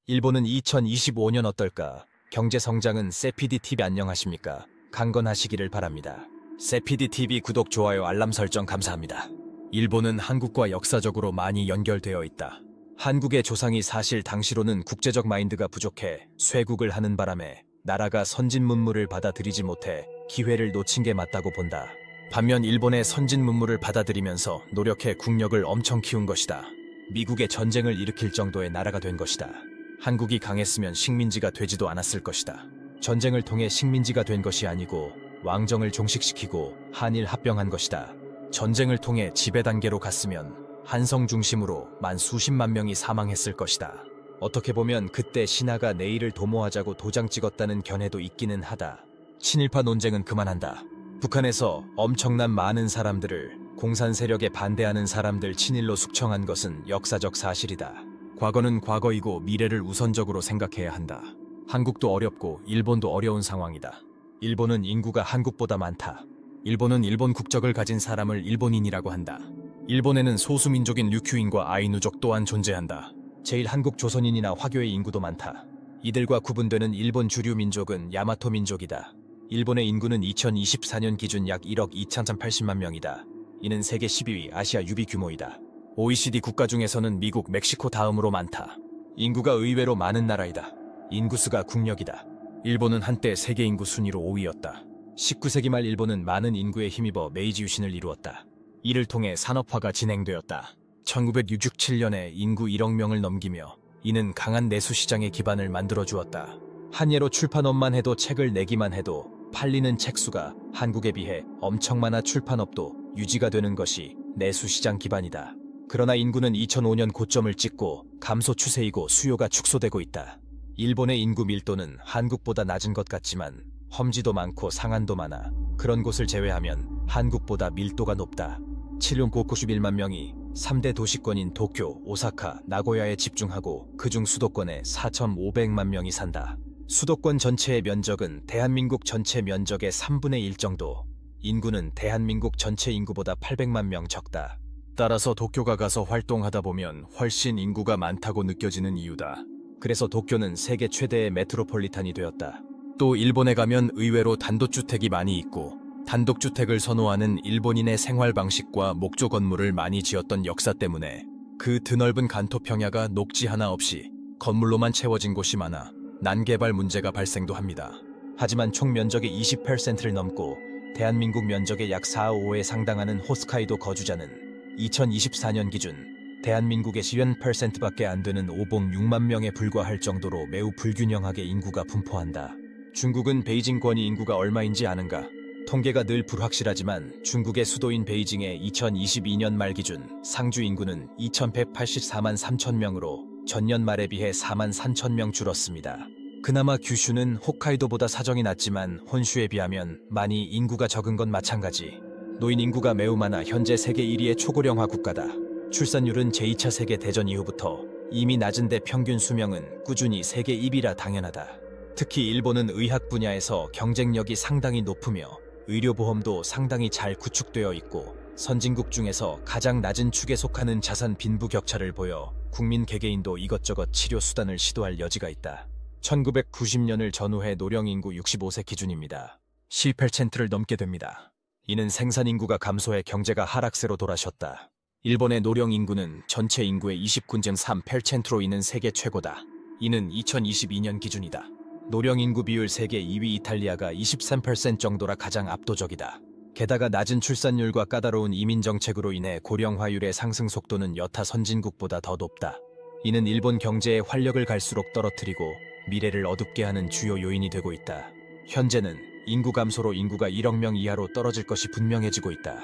일본은 2025년 어떨까? 경제 성장은 세피디TV 안녕하십니까? 강건하시기를 바랍니다. 세피디TV 구독, 좋아요, 알람 설정 감사합니다. 일본은 한국과 역사적으로 많이 연결되어 있다. 한국의 조상이 사실 당시로는 국제적 마인드가 부족해 쇄국을 하는 바람에 나라가 선진 문물을 받아들이지 못해 기회를 놓친 게 맞다고 본다. 반면 일본의 선진 문물을 받아들이면서 노력해 국력을 엄청 키운 것이다. 미국의 전쟁을 일으킬 정도의 나라가 된 것이다. 한국이 강했으면 식민지가 되지도 않았을 것이다. 전쟁을 통해 식민지가 된 것이 아니고 왕정을 종식시키고 한일 합병한 것이다. 전쟁을 통해 지배 단계로 갔으면 한성 중심으로 수십만 명이 사망했을 것이다. 어떻게 보면 그때 신하가 내일을 도모하자고 도장 찍었다는 견해도 있기는 하다. 친일파 논쟁은 그만한다. 북한에서 엄청난 많은 사람들을 공산 세력에 반대하는 사람들 친일로 숙청한 것은 역사적 사실이다. 과거는 과거이고 미래를 우선적으로 생각해야 한다. 한국도 어렵고 일본도 어려운 상황이다. 일본은 인구가 한국보다 많다. 일본은 일본 국적을 가진 사람을 일본인이라고 한다. 일본에는 소수민족인 류큐인과 아이누족 또한 존재한다. 제일 한국 조선인이나 화교의 인구도 많다. 이들과 구분되는 일본 주류 민족은 야마토 민족이다. 일본의 인구는 2024년 기준 약 1억 2,380만 명이다. 이는 세계 12위 아시아 유비 규모이다. OECD 국가 중에서는 미국, 멕시코 다음으로 많다. 인구가 의외로 많은 나라이다. 인구수가 국력이다. 일본은 한때 세계 인구 순위로 5위였다. 19세기 말 일본은 많은 인구에 힘입어 메이지 유신을 이루었다. 이를 통해 산업화가 진행되었다. 1967년에 인구 1억 명을 넘기며 이는 강한 내수 시장의 기반을 만들어 주었다. 한 예로 출판업만 해도 책을 내기만 해도 팔리는 책 수가 한국에 비해 엄청 많아 출판업도 유지가 되는 것이 내수 시장 기반이다. 그러나 인구는 2005년 고점을 찍고 감소 추세이고 수요가 축소되고 있다. 일본의 인구 밀도는 한국보다 낮은 것 같지만 험지도 많고 상한도 많아 그런 곳을 제외하면 한국보다 밀도가 높다. 7억 91만 명이 3대 도시권인 도쿄, 오사카, 나고야에 집중하고 그중 수도권에 4,500만 명이 산다. 수도권 전체의 면적은 대한민국 전체 면적의 3분의 1 정도. 인구는 대한민국 전체 인구보다 800만 명 적다. 따라서 도쿄가 가서 활동하다 보면 훨씬 인구가 많다고 느껴지는 이유다. 그래서 도쿄는 세계 최대의 메트로폴리탄이 되었다. 또 일본에 가면 의외로 단독주택이 많이 있고 단독주택을 선호하는 일본인의 생활 방식과 목조 건물을 많이 지었던 역사 때문에 그 드넓은 간토 평야가 녹지 하나 없이 건물로만 채워진 곳이 많아 난개발 문제가 발생도 합니다. 하지만 총 면적의 20%를 넘고 대한민국 면적의 약 4~5에 상당하는 홋카이도 거주자는 2024년 기준 대한민국의 10%밖에 안 되는 오봉 6만 명에 불과할 정도로 매우 불균형하게 인구가 분포한다. 중국은 베이징권이 인구가 얼마인지 아는가? 통계가 늘 불확실하지만 중국의 수도인 베이징의 2022년 말 기준 상주 인구는 2,184만 3천 명으로 전년 말에 비해 4만 3천 명 줄었습니다. 그나마 규슈는 홋카이도보다 사정이 낫지만 혼슈에 비하면 많이 인구가 적은 건 마찬가지. 노인 인구가 매우 많아 현재 세계 1위의 초고령화 국가다. 출산율은 제2차 세계대전 이후부터 이미 낮은데 평균 수명은 꾸준히 세계 1위라 당연하다. 특히 일본은 의학 분야에서 경쟁력이 상당히 높으며 의료보험도 상당히 잘 구축되어 있고 선진국 중에서 가장 낮은 축에 속하는 자산 빈부격차를 보여 국민 개개인도 이것저것 치료 수단을 시도할 여지가 있다. 1990년을 전후해 노령인구 65세 기준입니다. 10%를 넘게 됩니다. 이는 생산인구가 감소해 경제가 하락세로 돌아섰다. 일본의 노령인구는 전체 인구의 29.3%로 이는 세계 최고다. 이는 2022년 기준이다. 노령인구 비율 세계 2위 이탈리아가 23% 정도라 가장 압도적이다. 게다가 낮은 출산율과 까다로운 이민정책으로 인해 고령화율의 상승 속도는 여타 선진국보다 더 높다. 이는 일본 경제의 활력을 갈수록 떨어뜨리고 미래를 어둡게 하는 주요 요인이 되고 있다. 현재는 인구 감소로 인구가 1억 명 이하로 떨어질 것이 분명해지고 있다.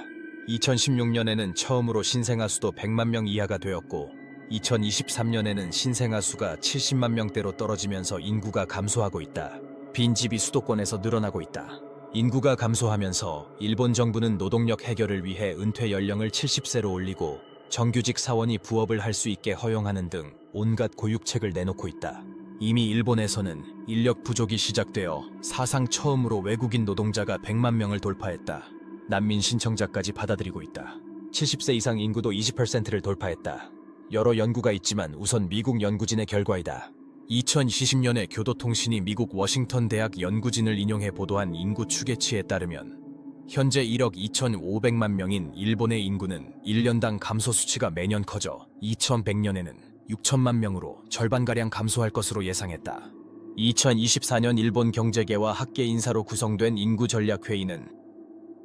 2016년에는 처음으로 신생아 수도 100만 명 이하가 되었고 2023년에는 신생아 수가 70만 명대로 떨어지면서 인구가 감소하고 있다. 빈집이 수도권에서 늘어나고 있다. 인구가 감소하면서 일본 정부는 노동력 해결을 위해 은퇴 연령을 70세로 올리고 정규직 사원이 부업을 할 수 있게 허용하는 등 온갖 고육책을 내놓고 있다. 이미 일본에서는 인력 부족이 시작되어 사상 처음으로 외국인 노동자가 100만 명을 돌파했다. 난민 신청자까지 받아들이고 있다. 70세 이상 인구도 20%를 돌파했다. 여러 연구가 있지만 우선 미국 연구진의 결과이다. 2020년에 교도통신이 미국 워싱턴 대학 연구진을 인용해 보도한 인구 추계치에 따르면 현재 1억 2,500만 명인 일본의 인구는 1년당 감소 수치가 매년 커져 2100년에는 6천만 명으로 절반가량 감소할 것으로 예상했다. 2024년 일본 경제계와 학계 인사로 구성된 인구전략회의는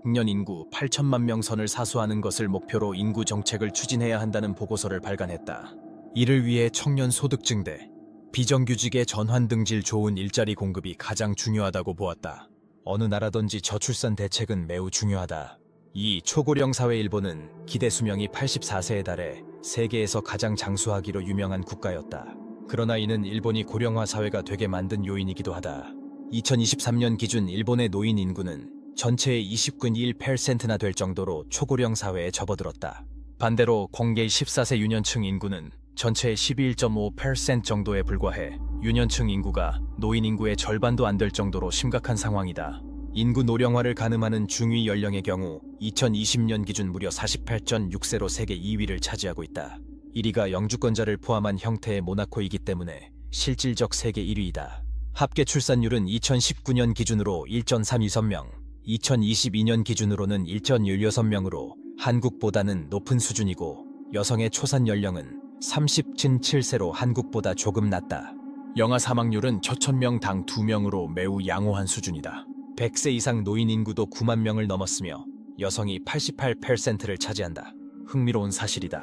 국년 인구 8천만 명 선을 사수하는 것을 목표로 인구 정책을 추진해야 한다는 보고서를 발간했다. 이를 위해 청년 소득 증대, 비정규직의 전환 등질 좋은 일자리 공급이 가장 중요하다고 보았다. 어느 나라든지 저출산 대책은 매우 중요하다. 이 초고령 사회 일본은 기대 수명이 84세에 달해 세계에서 가장 장수하기로 유명한 국가였다. 그러나 이는 일본이 고령화 사회가 되게 만든 요인이기도 하다. 2023년 기준 일본의 노인 인구는 전체의 20.1%나 될 정도로 초고령 사회에 접어들었다. 반대로 공개 14세 유년층 인구는 전체의 11.5% 정도에 불과해 유년층 인구가 노인 인구의 절반도 안 될 정도로 심각한 상황이다. 인구 노령화를 가늠하는 중위 연령의 경우 2020년 기준 무려 48.6세로 세계 2위를 차지하고 있다. 1위가 영주권자를 포함한 형태의 모나코이기 때문에 실질적 세계 1위이다. 합계 출산율은 2019년 기준으로 1.32명, 2022년 기준으로는 1.16명으로 한국보다는 높은 수준이고 여성의 초산 연령은 30.7세로 한국보다 조금 낮다. 영아 사망률은 저천 명당 2명으로 매우 양호한 수준이다. 100세 이상 노인 인구도 9만 명을 넘었으며 여성이 88%를 차지한다. 흥미로운 사실이다.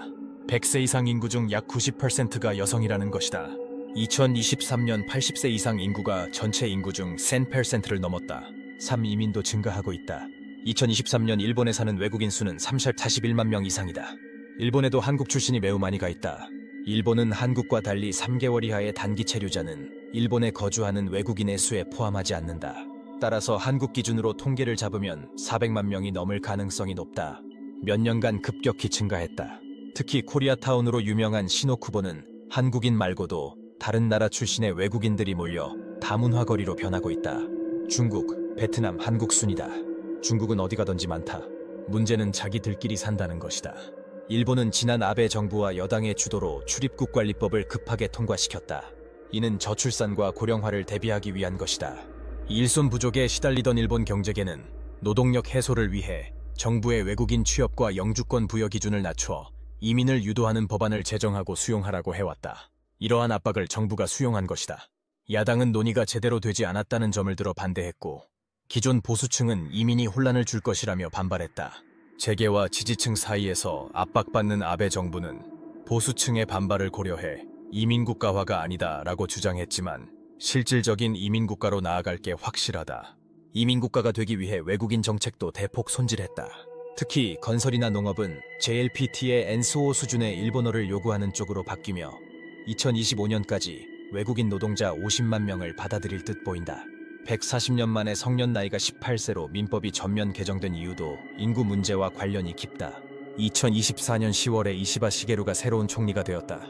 100세 이상 인구 중 약 90%가 여성이라는 것이다. 2023년 80세 이상 인구가 전체 인구 중 10%를 넘었다. 3이민도 증가하고 있다. 2023년 일본에 사는 외국인 수는 41만 명 이상이다. 일본에도 한국 출신이 매우 많이 가 있다. 일본은 한국과 달리 3개월 이하의 단기 체류자는 일본에 거주하는 외국인의 수에 포함하지 않는다. 따라서 한국 기준으로 통계를 잡으면 400만 명이 넘을 가능성이 높다. 몇 년간 급격히 증가했다. 특히 코리아타운으로 유명한 시노쿠보는 한국인 말고도 다른 나라 출신의 외국인들이 몰려 다문화거리로 변하고 있다. 중국, 베트남, 한국 순이다. 중국은 어디 가든지 많다. 문제는 자기들끼리 산다는 것이다. 일본은 지난 아베 정부와 여당의 주도로 출입국관리법을 급하게 통과시켰다. 이는 저출산과 고령화를 대비하기 위한 것이다. 일손 부족에 시달리던 일본 경제계는 노동력 해소를 위해 정부의 외국인 취업과 영주권 부여 기준을 낮춰 이민을 유도하는 법안을 제정하고 수용하라고 해왔다. 이러한 압박을 정부가 수용한 것이다. 야당은 논의가 제대로 되지 않았다는 점을 들어 반대했고 기존 보수층은 이민이 혼란을 줄 것이라며 반발했다. 재계와 지지층 사이에서 압박받는 아베 정부는 보수층의 반발을 고려해 이민국가화가 아니다라고 주장했지만 실질적인 이민국가로 나아갈 게 확실하다. 이민국가가 되기 위해 외국인 정책도 대폭 손질했다. 특히 건설이나 농업은 JLPT의 NSO 수준의 일본어를 요구하는 쪽으로 바뀌며 2025년까지 외국인 노동자 50만 명을 받아들일 듯 보인다. 140년 만에 성년 나이가 18세로 민법이 전면 개정된 이유도 인구 문제와 관련이 깊다. 2024년 10월에 이시바 시게루가 새로운 총리가 되었다.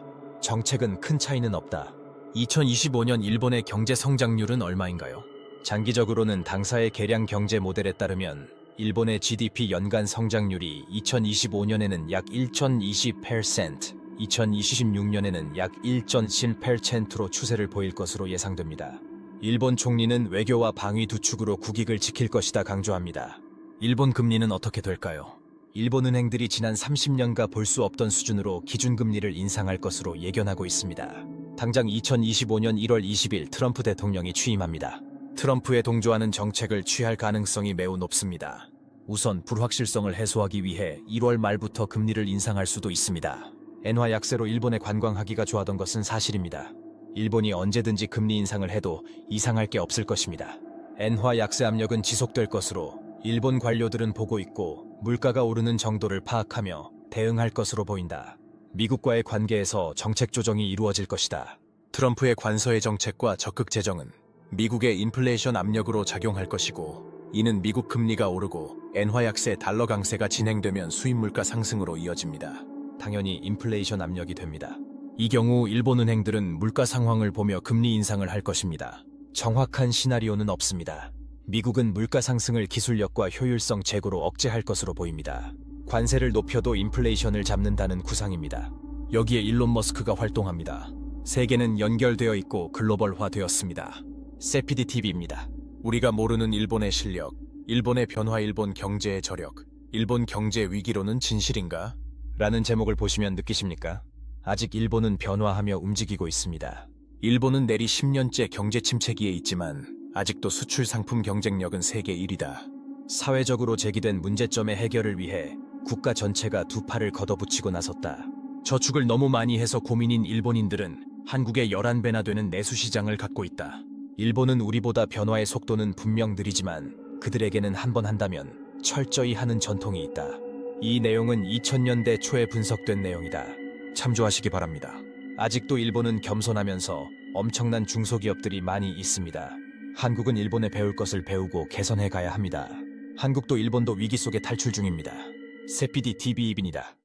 정책은 큰 차이는 없다. 2025년 일본의 경제 성장률은 얼마인가요? 장기적으로는 당사의 개량 경제 모델에 따르면 일본의 GDP 연간 성장률이 2025년에는 약 1.20%, 2026년에는 약 1.7%로 추세를 보일 것으로 예상됩니다. 일본 총리는 외교와 방위 두 축으로 국익을 지킬 것이다 강조합니다. 일본 금리는 어떻게 될까요? 일본 은행들이 지난 30년가 볼 수 없던 수준으로 기준금리를 인상할 것으로 예견하고 있습니다. 당장 2025년 1월 20일 트럼프 대통령이 취임합니다. 트럼프에 동조하는 정책을 취할 가능성이 매우 높습니다. 우선 불확실성을 해소하기 위해 1월 말부터 금리를 인상할 수도 있습니다. 엔화 약세로 일본의 관광하기가 좋아던 것은 사실입니다. 일본이 언제든지 금리 인상을 해도 이상할 게 없을 것입니다. 엔화 약세 압력은 지속될 것으로 일본 관료들은 보고 있고 물가가 오르는 정도를 파악하며 대응할 것으로 보인다. 미국과의 관계에서 정책 조정이 이루어질 것이다. 트럼프의 관서의 정책과 적극 재정은 미국의 인플레이션 압력으로 작용할 것이고 이는 미국 금리가 오르고 엔화 약세 달러 강세가 진행되면 수입 물가 상승으로 이어집니다. 당연히 인플레이션 압력이 됩니다. 이 경우 일본 은행들은 물가 상황을 보며 금리 인상을 할 것입니다. 정확한 시나리오는 없습니다. 미국은 물가 상승을 기술력과 효율성 제고로 억제할 것으로 보입니다. 관세를 높여도 인플레이션을 잡는다는 구상입니다. 여기에 일론 머스크가 활동합니다. 세계는 연결되어 있고 글로벌화되었습니다. 세피디 TV입니다. 우리가 모르는 일본의 실력, 일본의 변화, 일본 경제의 저력, 일본 경제 위기로는 진실인가? 라는 제목을 보시면 느끼십니까? 아직 일본은 변화하며 움직이고 있습니다. 일본은 내리 10년째 경제 침체기에 있지만 아직도 수출 상품 경쟁력은 세계 1위다. 사회적으로 제기된 문제점의 해결을 위해 국가 전체가 두 팔을 걷어붙이고 나섰다. 저축을 너무 많이 해서 고민인 일본인들은 한국의 11배나 되는 내수시장을 갖고 있다. 일본은 우리보다 변화의 속도는 분명 느리지만 그들에게는 한 번 한다면 철저히 하는 전통이 있다. 이 내용은 2000년대 초에 분석된 내용이다. 참조하시기 바랍니다. 아직도 일본은 겸손하면서 엄청난 중소기업들이 많이 있습니다. 한국은 일본에 배울 것을 배우고 개선해 가야 합니다. 한국도 일본도 위기 속에 탈출 중입니다. 세피디 TV입니다.